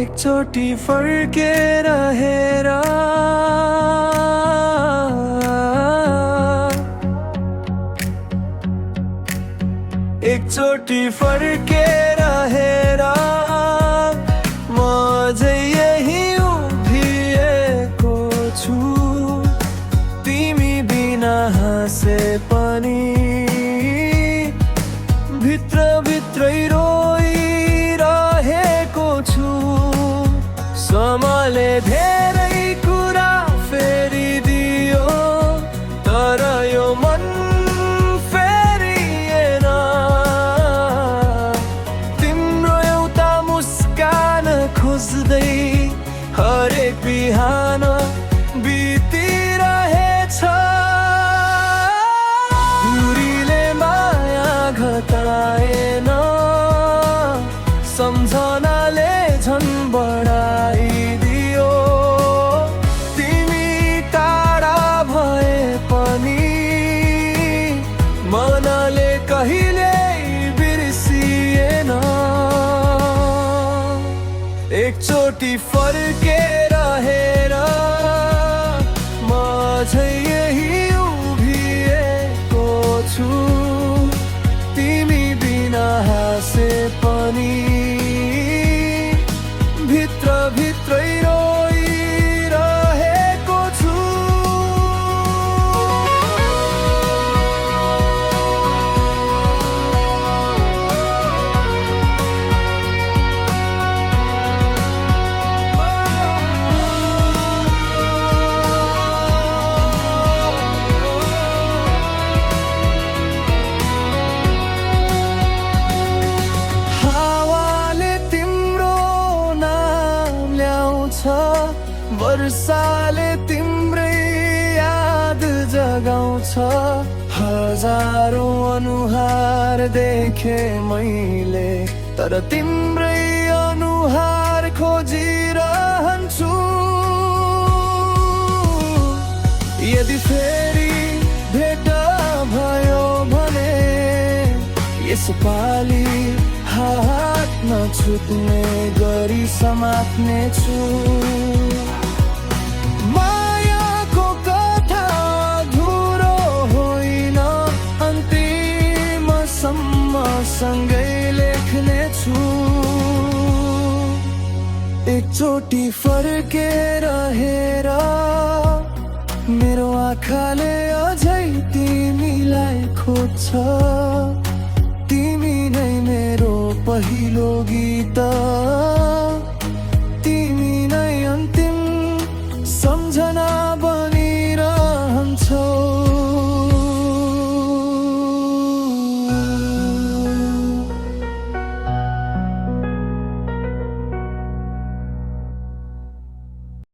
एकचोटि फर्केर हेर, एकचोटि फर्केर हेर, म अझै यही उभिएको छु। तिमी बिना हाँसे पनि भित्र भित्रै रोइरहेको छु। समयले धेरै कुरा फेरिदियो, तर यो मन फेरिएन। तिम्रो एउटा मुस्कान खोज्दै हरेक बिहान बितिरहेछ। दूरीले माया घटाएन, सम्झनाले झन् बढाइदियो। तिमी टाढा भए पनि मनले कहिल्यै बिर्सिएन। एकचोटि फर्केर हेर, म अझै यही उभिएको छु। तिमी बिना हाँसे पनि भित्र भित्रै रोइरहेको छु। वर्षाले तिम्रै याद जगाउँछ। हजारौं अनुहार देखे मैले, तर तिम्रै अनुहार खोजिरहन्छु। यदि फेरि भेट भयो भने यसपालि हात नछुट्ने गरी समात्ने छु। मायाको कथा अधुरो होइन, अन्तिमसम्म सँगै लेख्ने छु। एकचोटि फर्केर हेर, मेरो आँखाले अझै तिमीलाई खोज्छ। तिमी नै मेरो पहिलो गीत।